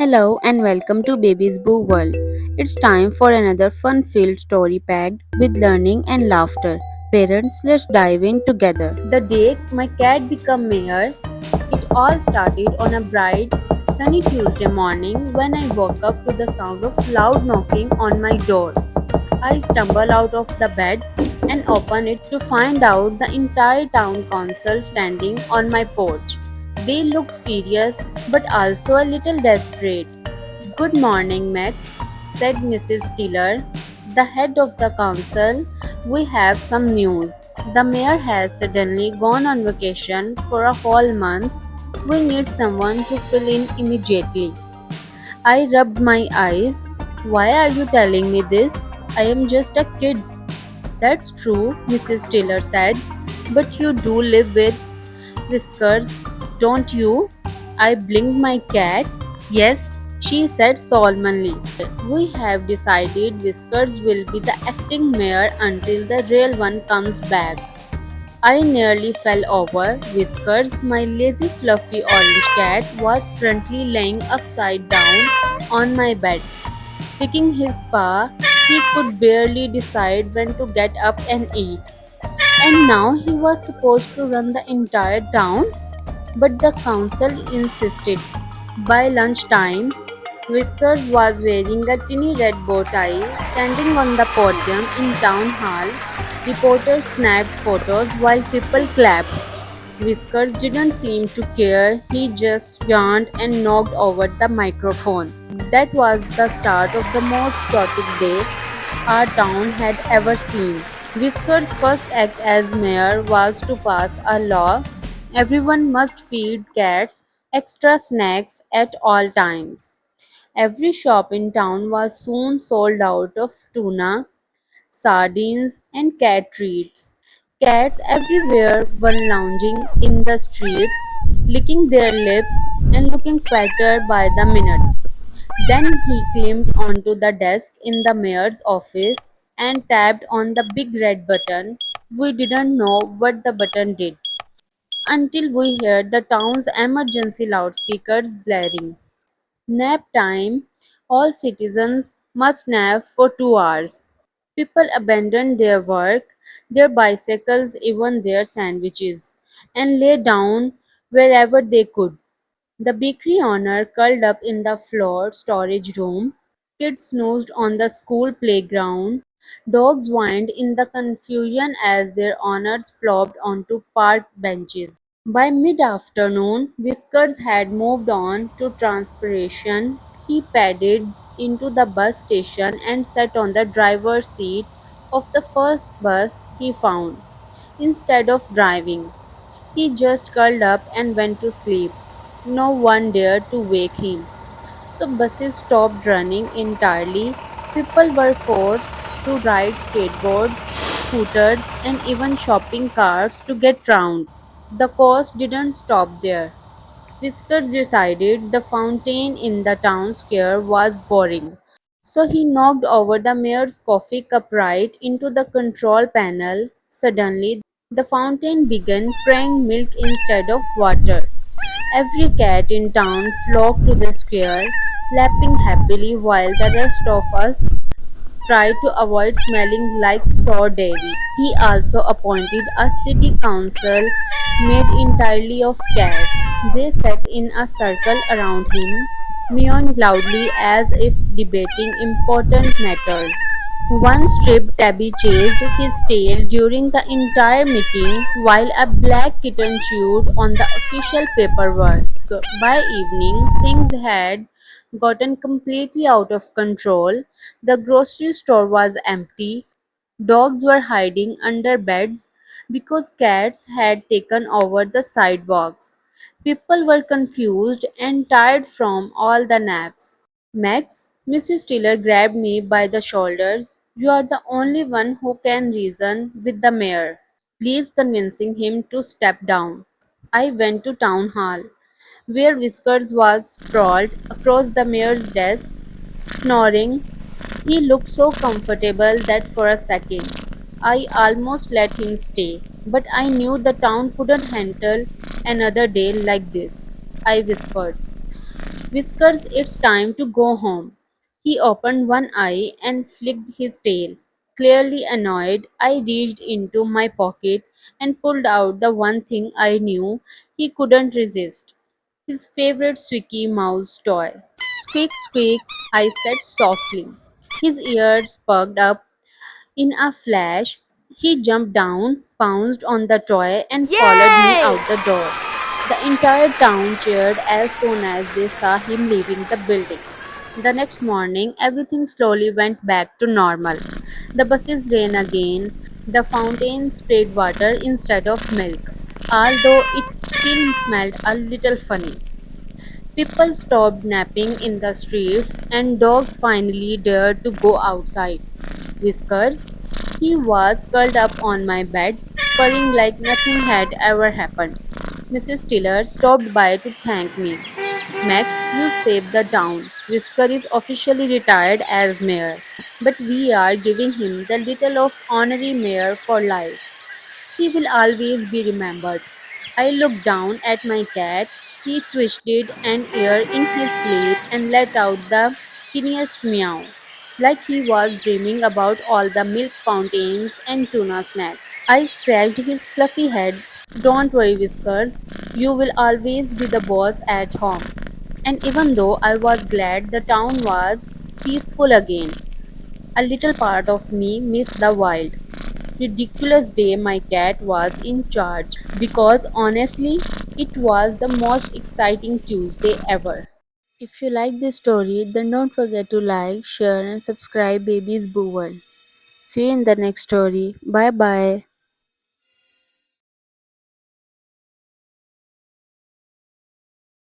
Hello and welcome to Baby's Boo World. It's time for another fun filled story packed with learning and laughter. Parents, let's dive in together. The day my cat became mayor, it all started on a bright, sunny Tuesday morning when I woke up to the sound of loud knocking on my door. I stumbled out of the bed and opened it to find out the entire town council standing on my porch. They looked serious but also a little desperate. Good morning, Max, said Mrs. Tiller, the head of the council. We have some news. The mayor has suddenly gone on vacation for a whole month. We need someone to fill in immediately. I rubbed my eyes. Why are you telling me this? I am just a kid. That's true, Mrs. Taylor said. But you do live with Whiskers, don't you? I blinked my cat. Yes, she said solemnly. We have decided Whiskers will be the acting mayor until the real one comes back. I nearly fell over. Whiskers, my lazy fluffy orange cat, was currently laying upside down on my bed. Picking his paw, he could barely decide when to get up and eat. And now he was supposed to run the entire town? But the council insisted. By lunchtime, Whiskers was wearing a tiny red bow tie, standing on the podium in town hall. Reporters snapped photos while people clapped. Whiskers didn't seem to care, he just yawned and knocked over the microphone. That was the start of the most chaotic day our town had ever seen. Whisker's first act as mayor was to pass a law: everyone must feed cats extra snacks at all times. Every shop in town was soon sold out of tuna, sardines, and cat treats. Cats everywhere were lounging in the streets, licking their lips and looking fatter by the minute. Then he climbed onto the desk in the mayor's office and tapped on the big red button. We didn't know what the button did until we heard the town's emergency loudspeakers blaring. Nap time. All citizens must nap for 2 hours. People abandoned their work, their bicycles, even their sandwiches, and lay down wherever they could. The bakery owner curled up in the floor storage room. Kids snoozed on the school playground. Dogs whined in the confusion as their owners flopped onto park benches. By mid-afternoon, Whiskers had moved on to transpiration. He padded into the bus station and sat on the driver's seat of the first bus he found. Instead of driving, he just curled up and went to sleep. No one dared to wake him. So buses stopped running entirely. People were forced to ride skateboards, scooters, and even shopping carts to get round. The cost didn't stop there. Whiskers decided the fountain in the town square was boring. So he knocked over the mayor's coffee cup right into the control panel. Suddenly, the fountain began spraying milk instead of water. Every cat in town flocked to the square, lapping happily while the rest of us tried to avoid smelling like sour dairy. He also appointed a city council made entirely of cats. They sat in a circle around him, mewing loudly as if debating important matters. One stripped tabby chased his tail during the entire meeting while a black kitten chewed on the official paperwork. By evening, things had gotten completely out of control. The grocery store was empty. Dogs were hiding under beds because cats had taken over the sidewalks. People were confused and tired from all the naps. Max, Mrs. Taylor grabbed me by the shoulders. You are the only one who can reason with the mayor. Please convincing him to step down. I went to town hall, where Whiskers was sprawled across the mayor's desk, snoring. He looked so comfortable that for a second I almost let him stay, but I knew the town couldn't handle another day like this. I whispered. Whiskers, it's time to go home. He opened one eye and flicked his tail. Clearly annoyed, I reached into my pocket and pulled out the one thing I knew he couldn't resist, his favorite squeaky mouse toy. Squeak, squeak, I said softly. His ears perked up in a flash. He jumped down, pounced on the toy, and followed me Yay! out the door. The entire town cheered as soon as they saw him leaving the building. The next morning, everything slowly went back to normal. The buses ran again, the fountain sprayed water instead of milk, although it still smelled a little funny. People stopped napping in the streets, and dogs finally dared to go outside. Whiskers, he was curled up on my bed, purring like nothing had ever happened. Mrs. Tiller stopped by to thank me. Max, you saved the town. Whisker is officially retired as mayor, but we are giving him the title of honorary mayor for life. He will always be remembered. I looked down at my cat. He twisted an ear in his sleep and let out the tiniest meow, like he was dreaming about all the milk fountains and tuna snacks. I scratched his fluffy head. Don't worry, Whiskers. You will always be the boss at home. And even though I was glad the town was peaceful again, a little part of me missed the wild, ridiculous day my cat was in charge because honestly, it was the most exciting Tuesday ever. If you like this story, then don't forget to like, share, and subscribe Baby's Boo World. See you in the next story. Bye bye.